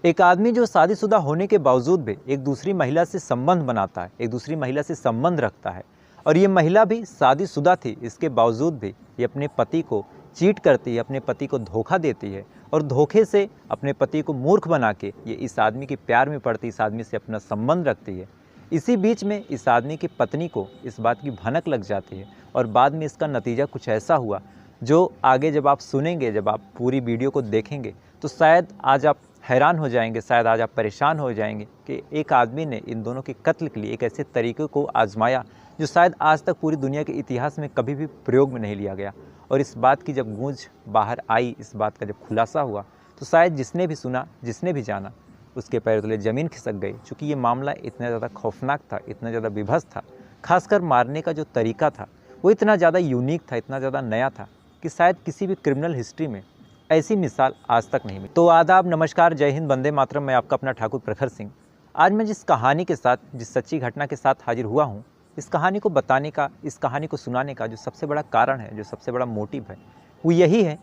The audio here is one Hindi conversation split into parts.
एक आदमी जो शादीशुदा होने के बावजूद भी एक दूसरी महिला से संबंध बनाता है, एक दूसरी महिला से संबंध रखता है, और ये महिला भी शादीशुदा थी, इसके बावजूद भी ये अपने पति को चीट करती है, अपने पति को धोखा देती है और धोखे से अपने पति को मूर्ख बना के ये इस आदमी के प्यार में पड़ती, इस आदमी से अपना संबंध रखती है। इसी बीच में इस आदमी की पत्नी को इस बात की भनक लग जाती है और बाद में इसका नतीजा कुछ ऐसा हुआ जो आगे जब आप सुनेंगे, जब आप पूरी वीडियो को देखेंगे तो शायद आज आप हैरान हो जाएंगे, शायद आज आप परेशान हो जाएंगे कि एक आदमी ने इन दोनों के कत्ल के लिए एक ऐसे तरीके को आजमाया जो शायद आज तक पूरी दुनिया के इतिहास में कभी भी प्रयोग में नहीं लिया गया। और इस बात की जब गूंज बाहर आई, इस बात का जब खुलासा हुआ तो शायद जिसने भी सुना, जिसने भी जाना, उसके पैर तले ज़मीन खिसक गई। चूँकि ये मामला इतना ज़्यादा खौफनाक था, इतना ज़्यादा विभत्स था, खासकर मारने का जो तरीका था वो इतना ज़्यादा यूनिक था, इतना ज़्यादा नया था कि शायद किसी भी क्रिमिनल हिस्ट्री में ऐसी मिसाल आज तक नहीं मिली। तो आदाब, नमस्कार, जय हिंद, वंदे मातरम। मैं आपका अपना ठाकुर प्रखर सिंह। आज मैं जिस कहानी के साथ, जिस सच्ची घटना के साथ हाजिर हुआ हूँ, इस कहानी को बताने का, इस कहानी को सुनाने का जो सबसे बड़ा कारण है, जो सबसे बड़ा मोटिव है, वो यही है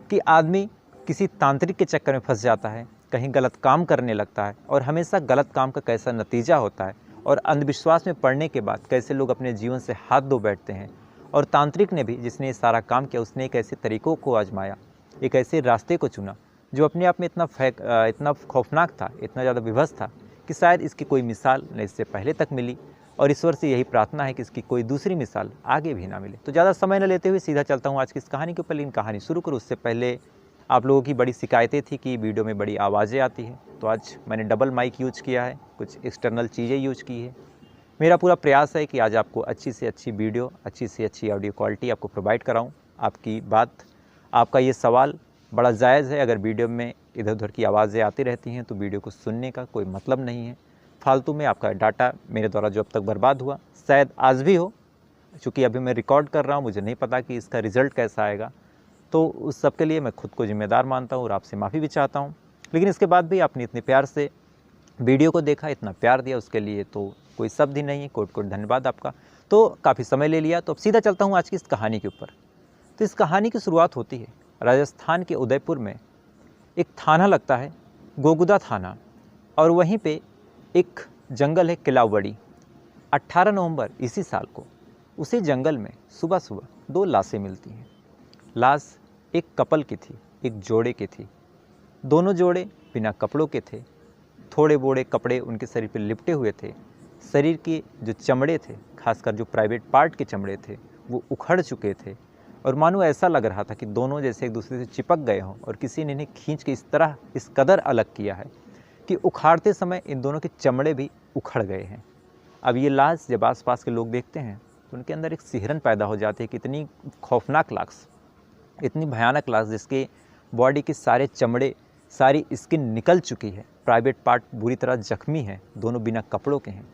कि आदमी किसी तांत्रिक के चक्कर में फंस जाता है, कहीं गलत काम करने लगता है और हमेशा गलत काम का कैसा नतीजा होता है और अंधविश्वास में पड़ने के बाद कैसे लोग अपने जीवन से हाथ धो बैठते हैं। और तांत्रिक ने भी, जिसने ये सारा काम किया, उसने एक ऐसे तरीक़ों को आजमाया, एक ऐसे रास्ते को चुना जो अपने आप में इतना खौफनाक था, इतना ज़्यादा विभत्स था कि शायद इसकी कोई मिसाल न इससे पहले तक मिली, और ईश्वर से यही प्रार्थना है कि इसकी कोई दूसरी मिसाल आगे भी ना मिले। तो ज़्यादा समय न लेते हुए सीधा चलता हूँ आज की इस कहानी के ऊपर। लेकिन कहानी शुरू करूँ उससे पहले आप लोगों की बड़ी शिकायतें थी कि वीडियो में बड़ी आवाज़ें आती हैं, तो आज मैंने डबल माइक यूज किया है, कुछ एक्सटर्नल चीज़ें यूज की है। मेरा पूरा प्रयास है कि आज आपको अच्छी से अच्छी वीडियो, अच्छी से अच्छी ऑडियो क्वालिटी आपको प्रोवाइड कराऊँ। आपकी बात, आपका ये सवाल बड़ा जायज़ है। अगर वीडियो में इधर उधर की आवाज़ें आती रहती हैं तो वीडियो को सुनने का कोई मतलब नहीं है। फालतू में आपका डाटा मेरे द्वारा जो अब तक बर्बाद हुआ, शायद आज भी हो, चूँकि अभी मैं रिकॉर्ड कर रहा हूँ, मुझे नहीं पता कि इसका रिज़ल्ट कैसा आएगा, तो उस सब के लिए मैं खुद को जिम्मेदार मानता हूँ और आपसे माफ़ी भी चाहता हूँ। लेकिन इसके बाद भी आपने इतने प्यार से वीडियो को देखा, इतना प्यार दिया, उसके लिए तो कोई शब्द ही नहीं है। कोट कोट धन्यवाद आपका। तो काफ़ी समय ले लिया, तो अब सीधा चलता हूँ आज की इस कहानी के ऊपर। तो इस कहानी की शुरुआत होती है राजस्थान के उदयपुर में। एक थाना लगता है, गोगुदा थाना, और वहीं पे एक जंगल है किलावड़ी। 18 नवंबर इसी साल को उसी जंगल में सुबह सुबह 2 लाशें मिलती हैं। लाश एक कपल की थी, एक जोड़े की थी। दोनों जोड़े बिना कपड़ों के थे, थोड़े बोड़े कपड़े उनके शरीर पर लिपटे हुए थे। शरीर के जो चमड़े थे, खासकर जो प्राइवेट पार्ट के चमड़े थे, वो उखड़ चुके थे और मानो ऐसा लग रहा था कि दोनों जैसे एक दूसरे से चिपक गए हों और किसी ने इन्हें खींच के इस तरह, इस कदर अलग किया है कि उखाड़ते समय इन दोनों के चमड़े भी उखड़ गए हैं। अब ये लाश जब आसपास के लोग देखते हैं तो उनके अंदर एक सिहरन पैदा हो जाती है कि इतनी खौफनाक लाश, इतनी भयानक लाश जिसके बॉडी के सारे चमड़े, सारी स्किन निकल चुकी है, प्राइवेट पार्ट बुरी तरह जख्मी है, दोनों बिना कपड़ों के हैं।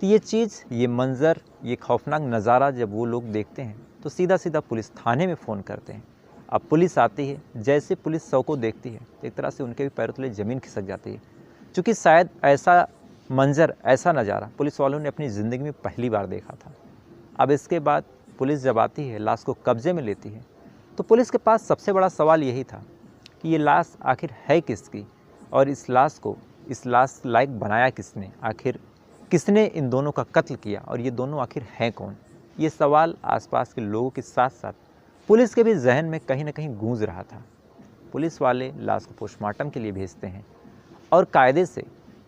तो ये चीज़, ये मंज़र, ये खौफनाक नज़ारा जब वो लोग देखते हैं तो सीधा सीधा पुलिस थाने में फ़ोन करते हैं। अब पुलिस आती है, जैसे पुलिस शव को देखती है एक तरह से उनके भी पैरों तले ज़मीन खिसक जाती है, क्योंकि शायद ऐसा मंज़र, ऐसा नज़ारा पुलिस वालों ने अपनी ज़िंदगी में पहली बार देखा था। अब इसके बाद पुलिस जब आती है, लाश को कब्ज़े में लेती है, तो पुलिस के पास सबसे बड़ा सवाल यही था कि ये लाश आखिर है किसकी, और इस लाश को इस लाश लायक बनाया किसने, आखिर किसने इन दोनों का कत्ल किया, और ये दोनों आखिर हैं कौन। ये सवाल आसपास के लोगों के साथ साथ पुलिस के भी जहन में कहीं ना कहीं गूंज रहा था। पुलिस वाले लाश को पोस्टमार्टम के लिए भेजते हैं और कायदे से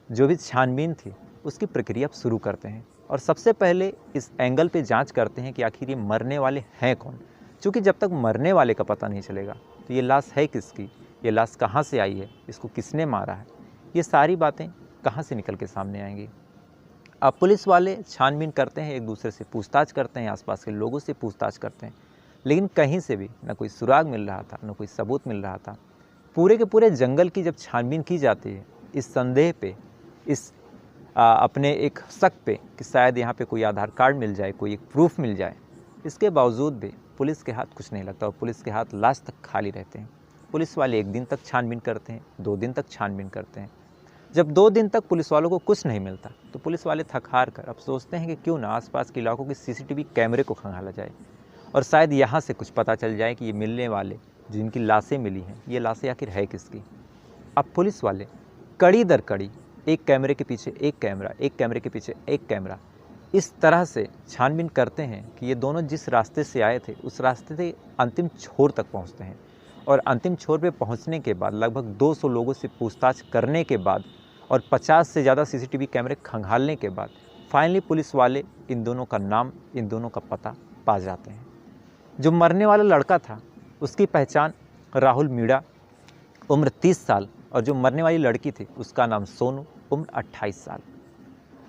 जो भी छानबीन थी उसकी प्रक्रिया शुरू करते हैं, और सबसे पहले इस एंगल पे जांच करते हैं कि आखिर ये मरने वाले हैं कौन। क्योंकि जब तक मरने वाले का पता नहीं चलेगा तो ये लाश है किसकी, ये लाश कहाँ से आई है, इसको किसने मारा है, ये सारी बातें कहाँ से निकल के सामने आएंगी। अब पुलिस वाले छानबीन करते हैं, एक दूसरे से पूछताछ करते हैं, आसपास के लोगों से पूछताछ करते हैं, लेकिन कहीं से भी न कोई सुराग मिल रहा था, न कोई सबूत मिल रहा था। पूरे के पूरे जंगल की जब छानबीन की जाती है इस संदेह पे, इस अपने एक शक पे कि शायद यहाँ पे कोई आधार कार्ड मिल जाए, कोई एक प्रूफ मिल जाए, इसके बावजूद भी पुलिस के हाथ कुछ नहीं लगता और पुलिस के हाथ लाश तक खाली रहते हैं। पुलिस वाले 1 दिन तक छानबीन करते हैं, 2 दिन तक छानबीन करते हैं। जब 2 दिन तक पुलिस वालों को कुछ नहीं मिलता तो पुलिस वाले थक हार कर अब सोचते हैं कि क्यों ना आसपास के इलाकों के सीसीटीवी कैमरे को खंगाला जाए और शायद यहाँ से कुछ पता चल जाए कि ये मिलने वाले, जिनकी लाशें मिली हैं, ये लाशें आखिर है किसकी। अब पुलिस वाले कड़ी दर कड़ी, एक कैमरे के पीछे एक कैमरा, एक कैमरे के पीछे एक कैमरा, इस तरह से छानबीन करते हैं कि ये दोनों जिस रास्ते से आए थे उस रास्ते से अंतिम छोर तक पहुंचते हैं। और अंतिम छोर पे पहुंचने के बाद लगभग 200 लोगों से पूछताछ करने के बाद और 50 से ज़्यादा सीसीटीवी कैमरे खंगालने के बाद फाइनली पुलिस वाले इन दोनों का नाम, इन दोनों का पता पा जाते हैं। जो मरने वाला लड़का था उसकी पहचान राहुल मीणा, उम्र 30 साल, और जो मरने वाली लड़की थी उसका नाम सोनू, उम्र 28 साल।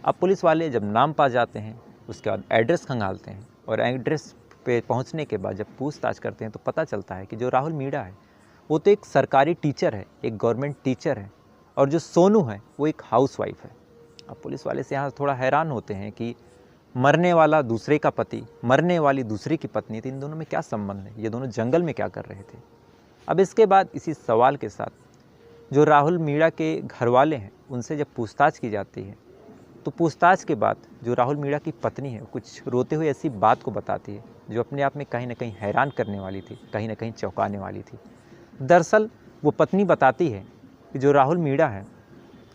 अब पुलिस वाले जब नाम पा जाते हैं उसके बाद एड्रेस खंगालते हैं और एड्रेस पे पहुंचने के बाद जब पूछताछ करते हैं तो पता चलता है कि जो राहुल मीणा है वो तो एक सरकारी टीचर है, एक गवर्नमेंट टीचर है, और जो सोनू है वो एक हाउसवाइफ है। अब पुलिस वाले से यहाँ थोड़ा हैरान होते हैं कि मरने वाला दूसरे का पति, मरने वाली दूसरे की पत्नी, तो इन दोनों में क्या संबंध है, ये दोनों जंगल में क्या कर रहे थे। अब इसके बाद इसी सवाल के साथ जो राहुल मीणा के घर वाले हैं उनसे जब पूछताछ की जाती है तो पूछताछ के बाद जो राहुल मीणा की पत्नी है कुछ रोते हुए ऐसी बात को बताती है जो अपने आप में कहीं ना कहीं हैरान करने वाली थी, कहीं ना कहीं चौंकाने वाली थी। दरअसल वो पत्नी बताती है कि जो राहुल मीणा है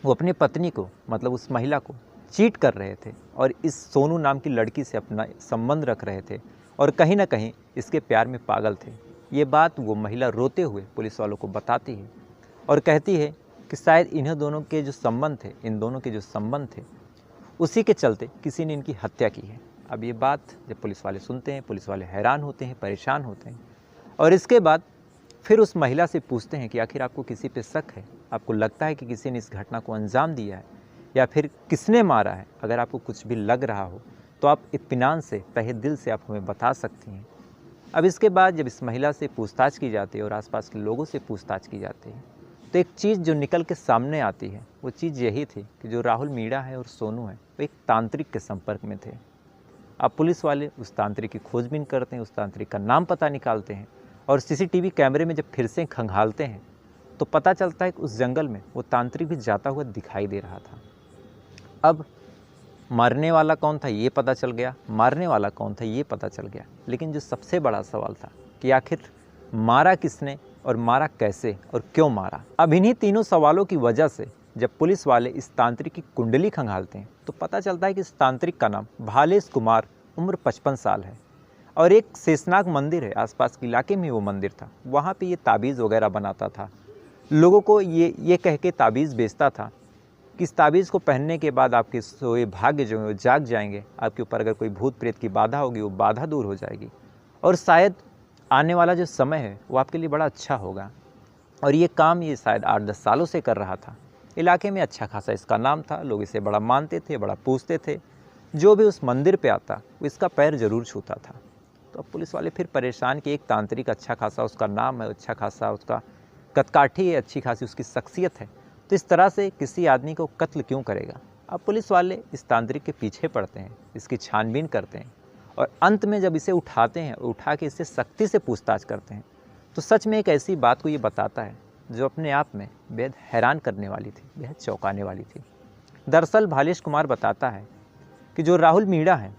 वो अपनी पत्नी को, मतलब उस महिला को चीट कर रहे थे और इस सोनू नाम की लड़की से अपना संबंध रख रहे थे और कहीं ना कहीं इसके प्यार में पागल थे। ये बात वो महिला रोते हुए पुलिस वालों को बताती है और कहती है कि शायद इन्हें दोनों के जो संबंध थे, इन दोनों के जो संबंध थे, उसी के चलते किसी ने इनकी हत्या की है। अब ये बात जब पुलिस वाले सुनते हैं, पुलिस वाले हैरान होते हैं, परेशान होते हैं और इसके बाद फिर उस महिला से पूछते हैं कि आखिर आपको किसी पे शक है, आपको लगता है कि किसी ने इस घटना को अंजाम दिया है या फिर किसने मारा है। अगर आपको कुछ भी लग रहा हो तो आप इत्मीनान से, तहे दिल से आप हमें बता सकती हैं। अब इसके बाद जब इस महिला से पूछताछ की जाती है और आसपास के लोगों से पूछताछ की जाती है तो एक चीज़ जो निकल के सामने आती है वो चीज़ यही थी कि जो राहुल मीणा है और सोनू है वो एक तांत्रिक के संपर्क में थे। अब पुलिस वाले उस तांत्रिक की खोजबीन करते हैं, उस तांत्रिक का नाम पता निकालते हैं और सीसीटीवी कैमरे में जब फिर से खंगालते हैं तो पता चलता है कि उस जंगल में वो तांत्रिक भी जाता हुआ दिखाई दे रहा था। अब मरने वाला कौन था ये पता चल गया, मारने वाला कौन था ये पता चल गया, लेकिन जो सबसे बड़ा सवाल था कि आखिर मारा किसने और मारा कैसे और क्यों मारा। अब इन्हीं तीनों सवालों की वजह से जब पुलिस वाले इस तांत्रिक की कुंडली खंगालते हैं तो पता चलता है कि इस तांत्रिक का नाम भालेश कुमार, उम्र 55 साल है और एक शेषनाग मंदिर है, आसपास के इलाके में वो मंदिर था, वहाँ पे ये ताबीज़ वगैरह बनाता था, लोगों को ये कह के ताबीज़ बेचता था कि इस ताबीज़ को पहनने के बाद आपके सोए भाग्य जो है वो जाग जाएंगे, आपके ऊपर अगर कोई भूत प्रेत की बाधा होगी वो बाधा दूर हो जाएगी और शायद आने वाला जो समय है वो आपके लिए बड़ा अच्छा होगा। और ये काम ये शायद 8-10 सालों से कर रहा था। इलाके में अच्छा खासा इसका नाम था, लोग इसे बड़ा मानते थे, बड़ा पूछते थे, जो भी उस मंदिर पे आता वो इसका पैर जरूर छूता था। तो अब पुलिस वाले फिर परेशान कि एक तांत्रिक, अच्छा खासा उसका नाम है, अच्छा खासा उसका कदकाठी है, अच्छी खासी उसकी शख्सियत है, तो इस तरह से किसी आदमी को कत्ल क्यों करेगा। अब पुलिस वाले इस तांत्रिक के पीछे पड़ते हैं, इसकी छानबीन करते हैं और अंत में जब इसे उठाते हैं, उठा के इससे सख्ती से पूछताछ करते हैं तो सच में एक ऐसी बात को ये बताता है जो अपने आप में बेहद हैरान करने वाली थी, बेहद चौंकाने वाली थी। दरअसल भालेश कुमार बताता है कि जो राहुल मीणा है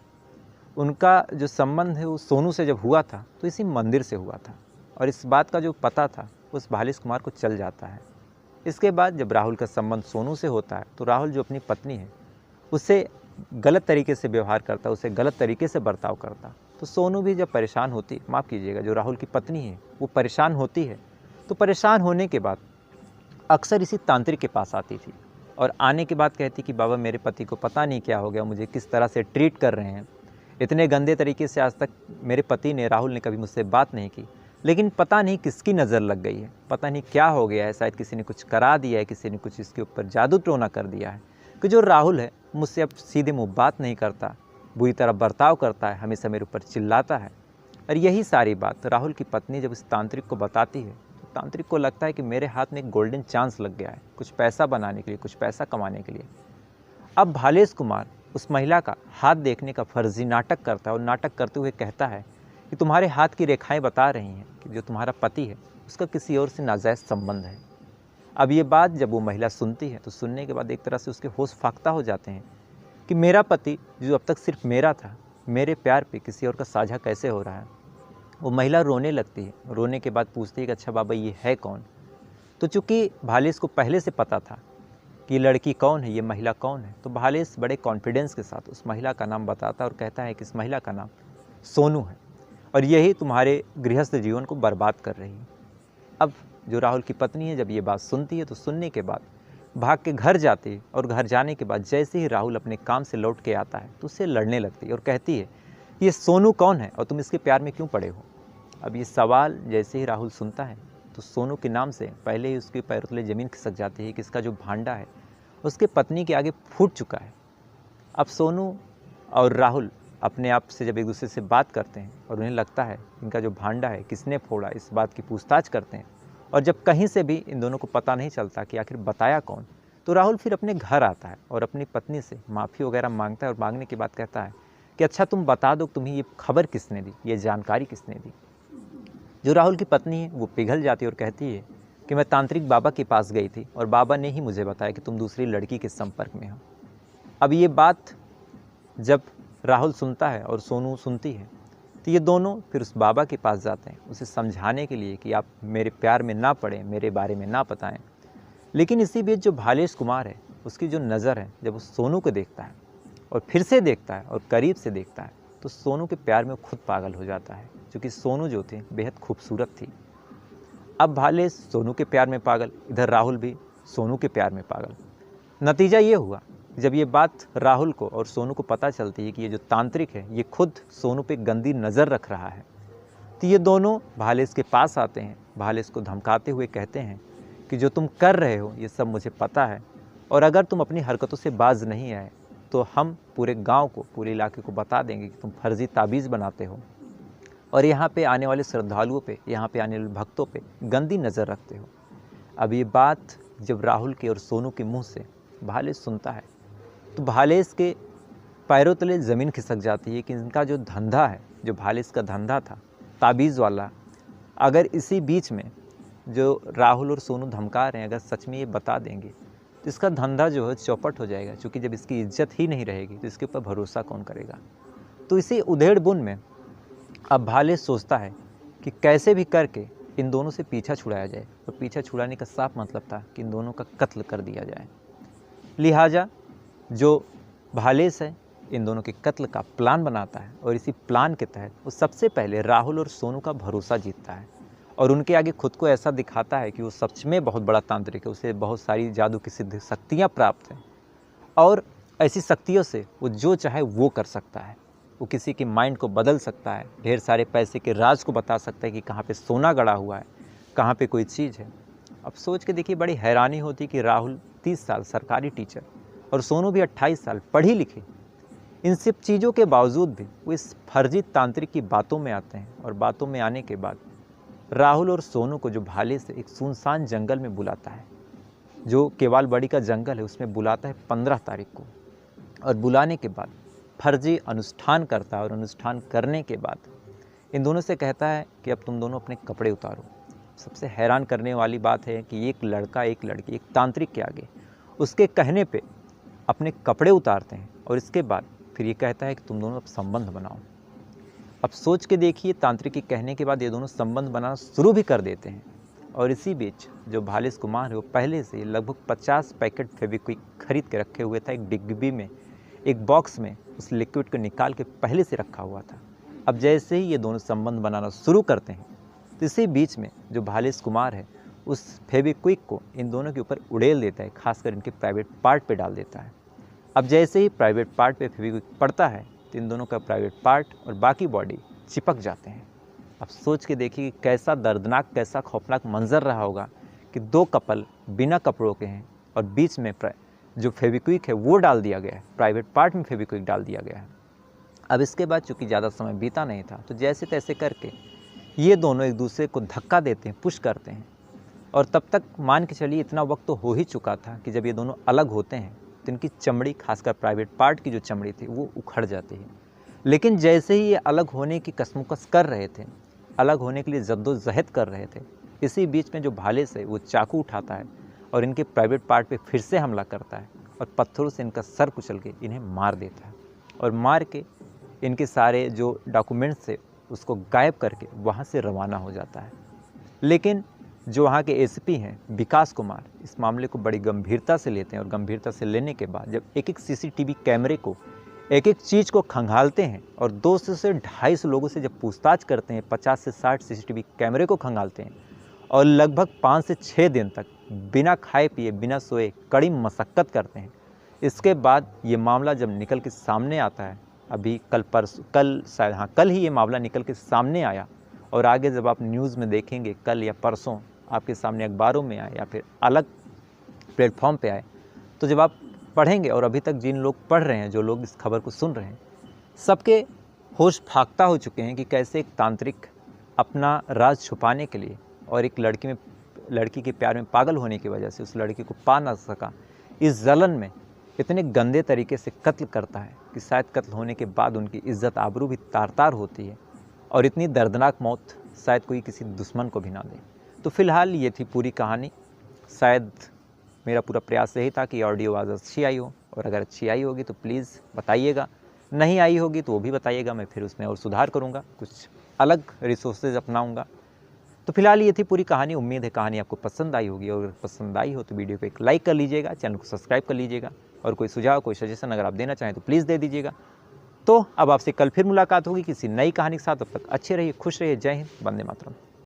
उनका जो संबंध है वो सोनू से जब हुआ था तो इसी मंदिर से हुआ था और इस बात का जो पता था उस भालेश कुमार को चल जाता है। इसके बाद जब राहुल का संबंध सोनू से होता है तो राहुल जो अपनी पत्नी है उससे गलत तरीके से व्यवहार करता, उसे गलत तरीके से बर्ताव करता, तो सोनू भी जब परेशान होती, माफ़ कीजिएगा, जो राहुल की पत्नी है वो परेशान होती है, तो परेशान होने के बाद अक्सर इसी तांत्रिक के पास आती थी और आने के बाद कहती कि बाबा मेरे पति को पता नहीं क्या हो गया, मुझे किस तरह से ट्रीट कर रहे हैं, इतने गंदे तरीके से आज तक मेरे पति ने, राहुल ने कभी मुझसे बात नहीं की, लेकिन पता नहीं किसकी नज़र लग गई है, पता नहीं क्या हो गया है, शायद किसी ने कुछ करा दिया है, किसी ने कुछ इसके ऊपर जादू टोना कर दिया है कि जो राहुल है मुझसे अब सीधे मुँह बात नहीं करता, बुरी तरह बर्ताव करता है, हमेशा मेरे ऊपर चिल्लाता है। और यही सारी बात राहुल की पत्नी जब इस तांत्रिक को बताती है तो तांत्रिक को लगता है कि मेरे हाथ में एक गोल्डन चांस लग गया है कुछ पैसा बनाने के लिए, कुछ पैसा कमाने के लिए। अब भालेश कुमार उस महिला का हाथ देखने का फर्जी नाटक करता है और नाटक करते हुए कहता है कि तुम्हारे हाथ की रेखाएं बता रही हैं कि जो तुम्हारा पति है उसका किसी और से नाजायज़ संबंध है। अब ये बात जब वो महिला सुनती है तो सुनने के बाद एक तरह से उसके होश फाख्ता हो जाते हैं कि मेरा पति जो अब तक सिर्फ मेरा था, मेरे प्यार पे किसी और का साझा कैसे हो रहा है। वो महिला रोने लगती है, रोने के बाद पूछती है कि अच्छा बाबा ये है कौन। तो चूँकि भालेश को पहले से पता था कि ये लड़की कौन है, ये महिला कौन है। तो भालेश बड़े कॉन्फिडेंस के साथ उस महिला का नाम बताता है और कहता है कि इस महिला का नाम सोनू है और यही तुम्हारे गृहस्थ जीवन को बर्बाद कर रही है। अब जो राहुल की पत्नी है जब ये बात सुनती है तो सुनने के बाद भाग के घर जाती है और घर जाने के बाद जैसे ही राहुल अपने काम से लौट के आता है तो उससे लड़ने लगती है और कहती है ये सोनू कौन है और तुम इसके प्यार में क्यों पड़े हो। अब ये सवाल जैसे ही राहुल सुनता है तो सोनू के नाम से पहले ही उसके पैरों तले ज़मीन खिसक जाती है कि इसका जो भांडा है उसके पत्नी के आगे फूट चुका है। अब सोनू और राहुल अपने आप से जब एक दूसरे से बात करते हैं और उन्हें लगता है इनका जो भांडा है किसने फोड़ा, इस बात की पूछताछ करते हैं और जब कहीं से भी इन दोनों को पता नहीं चलता कि आखिर बताया कौन, तो राहुल फिर अपने घर आता है और अपनी पत्नी से माफ़ी वगैरह मांगता है और मांगने के बाद कहता है कि अच्छा तुम बता दो तुम्हें ये खबर किसने दी, ये जानकारी किसने दी। जो राहुल की पत्नी है वो पिघल जाती है और कहती है कि मैं तांत्रिक बाबा के पास गई थी और बाबा ने ही मुझे बताया कि तुम दूसरी लड़की के संपर्क में हो। अब ये बात जब राहुल सुनता है और सोनू सुनती है तो ये दोनों फिर उस बाबा के पास जाते हैं उसे समझाने के लिए कि आप मेरे प्यार में ना पड़ें, मेरे बारे में ना बताएं। लेकिन इसी बीच जो भालेश कुमार है उसकी जो नज़र है जब वो सोनू को देखता है और फिर से देखता है और करीब से देखता है तो सोनू के प्यार में वो खुद पागल हो जाता है, क्योंकि सोनू जो थी बेहद खूबसूरत थी। अब भालेश सोनू के प्यार में पागल, इधर राहुल भी सोनू के प्यार में पागल। नतीजा ये हुआ जब ये बात राहुल को और सोनू को पता चलती है कि ये जो तांत्रिक है ये खुद सोनू पे गंदी नज़र रख रहा है, तो ये दोनों भालेश के पास आते हैं। भालेश को धमकाते हुए कहते हैं कि जो तुम कर रहे हो ये सब मुझे पता है और अगर तुम अपनी हरकतों से बाज नहीं आए तो हम पूरे गांव को, पूरे इलाके को बता देंगे कि तुम फर्जी ताबीज़ बनाते हो और यहाँ पे आने वाले श्रद्धालुओं पे, यहाँ पे आने वाले भक्तों पे गंदी नज़र रखते हो। अब ये बात जब राहुल के और सोनू के मुंह से भालेश सुनता है तो भालेश के पैरों तले ज़मीन खिसक जाती है कि इनका जो धंधा है, जो भालेश का धंधा था ताबीज़ वाला, अगर इसी बीच में जो राहुल और सोनू धमका रहे हैं अगर सच में ये बता देंगे तो इसका धंधा जो है चौपट हो जाएगा, क्योंकि जब इसकी इज्जत ही नहीं रहेगी तो इसके ऊपर भरोसा कौन करेगा। तो इसी उधेड़ बुन में अब भालेश सोचता है कि कैसे भी करके इन दोनों से पीछा छुड़ाया जाए और पीछा छुड़ाने का साफ मतलब था कि इन दोनों का कत्ल कर दिया जाए। लिहाजा जो भालेश है इन दोनों के कत्ल का प्लान बनाता है और इसी प्लान के तहत वो सबसे पहले राहुल और सोनू का भरोसा जीतता है और उनके आगे खुद को ऐसा दिखाता है कि वो सच में बहुत बड़ा तांत्रिक है, उसे बहुत सारी जादू की सिद्ध शक्तियाँ प्राप्त हैं और ऐसी शक्तियों से वो जो चाहे वो कर सकता है। वो किसी के माइंड को बदल सकता है, ढेर सारे पैसे के राज को बता सकता है कि कहाँ पे सोना गड़ा हुआ है, कहाँ पे कोई चीज़ है। अब सोच के देखिए बड़ी हैरानी होती कि राहुल 30 साल सरकारी टीचर और सोनू भी 28 साल पढ़ी लिखी, इन सब चीज़ों के बावजूद भी वो इस फर्जी तांत्रिक की बातों में आते हैं और बातों में आने के बाद राहुल और सोनू को जो भाले से एक सुनसान जंगल में बुलाता है, जो केवालबड़ी का जंगल है उसमें बुलाता है 15 तारीख को और बुलाने के बाद फर्जी अनुष्ठान करता है और अनुष्ठान करने के बाद इन दोनों से कहता है कि अब तुम दोनों अपने कपड़े उतारो। सबसे हैरान करने वाली बात है कि एक लड़का एक लड़की एक तांत्रिक के आगे उसके कहने पे अपने कपड़े उतारते हैं और इसके बाद फिर ये कहता है कि तुम दोनों अब संबंध बनाओ। अब सोच के देखिए तांत्रिक के कहने के बाद ये दोनों संबंध बनाना शुरू भी कर देते हैं और इसी बीच जो भालेश कुमार है वो पहले से लगभग 50 पैकेट फेविक्विक खरीद के रखे हुए था, एक डिब्बी में, एक बॉक्स में उस लिक्विड को निकाल के पहले से रखा हुआ था। अब जैसे ही ये दोनों संबंध बनाना शुरू करते हैं तो इसी बीच में जो भालेश कुमार है उस फेविक्विक को इन दोनों के ऊपर उड़ेल देता है, खासकर इनके प्राइवेट पार्ट पे डाल देता है। अब जैसे ही प्राइवेट पार्ट पे फेविक्विक पड़ता है तो इन दोनों का प्राइवेट पार्ट और बाकी बॉडी चिपक जाते हैं। अब सोच के देखिए कैसा दर्दनाक, कैसा खौफनाक मंजर रहा होगा कि दो कपल बिना कपड़ों के हैं और बीच में जो फेविक्विक है वो डाल दिया गया है, प्राइवेट पार्ट में फेविक्विक डाल दिया गया है। अब इसके बाद चूँकि ज़्यादा समय बीता नहीं था तो जैसे तैसे करके ये दोनों एक दूसरे को धक्का देते हैं, पुश करते हैं और तब तक मान के चलिए इतना वक्त तो हो ही चुका था कि जब ये दोनों अलग होते हैं तो इनकी चमड़ी, खासकर प्राइवेट पार्ट की जो चमड़ी थी वो उखड़ जाती है। लेकिन जैसे ही ये अलग होने की कसमुकस कर रहे थे, अलग होने के लिए जद्दोजहद कर रहे थे, इसी बीच में जो भालेश है वो चाकू उठाता है और इनके प्राइवेट पार्ट पे फिर से हमला करता है और पत्थरों से इनका सर कुचल के इन्हें मार देता है और मार के इनके सारे जो डॉक्यूमेंट्स थे उसको गायब करके वहाँ से रवाना हो जाता है। लेकिन जो वहाँ के एसपी हैं विकास कुमार इस मामले को बड़ी गंभीरता से लेते हैं और गंभीरता से लेने के बाद जब एक एक सीसीटीवी कैमरे को एक एक चीज़ को खंगालते हैं और 200 से 250 लोगों से जब पूछताछ करते हैं, 50 से 60 सीसीटीवी कैमरे को खंगालते हैं और लगभग 5 से 6 दिन तक बिना खाए पिए बिना सोए कड़ी मशक्क़त करते हैं, इसके बाद ये मामला जब निकल के सामने आता है, अभी कल ही ये मामला निकल के सामने आया और आगे जब आप न्यूज़ में देखेंगे कल या परसों आपके सामने अखबारों में आए या फिर अलग प्लेटफॉर्म पे आए, तो जब आप पढ़ेंगे और अभी तक जिन लोग पढ़ रहे हैं, जो लोग इस खबर को सुन रहे हैं, सबके होश फाख्ता हो चुके हैं कि कैसे एक तांत्रिक अपना राज छुपाने के लिए और एक लड़की के प्यार में पागल होने की वजह से उस लड़की को पा ना सका, इस जलन में इतने गंदे तरीके से कत्ल करता है कि शायद कत्ल होने के बाद उनकी इज्जत आबरू भी तार तार होती है और इतनी दर्दनाक मौत शायद कोई किसी दुश्मन को भी ना दे। तो फिलहाल ये थी पूरी कहानी। शायद मेरा पूरा प्रयास यही था कि ऑडियो आवाज़ अच्छी आई हो, और अगर अच्छी आई होगी तो प्लीज़ बताइएगा, नहीं आई होगी तो वो भी बताइएगा, मैं फिर उसमें और सुधार करूँगा, कुछ अलग रिसोर्सेज अपनाऊँगा। तो फिलहाल ये थी पूरी कहानी। उम्मीद है कहानी आपको पसंद आई होगी, और अगर पसंद आई हो तो वीडियो को एक लाइक कर लीजिएगा, चैनल को सब्सक्राइब कर लीजिएगा, और कोई सुझाव कोई सजेशन अगर आप देना चाहें तो प्लीज़ दे दीजिएगा। तो अब आपसे कल फिर मुलाकात होगी किसी नई कहानी के साथ। तब तक अच्छे रहिए, खुश रहिए। जय हिंद, वंदे मातरम।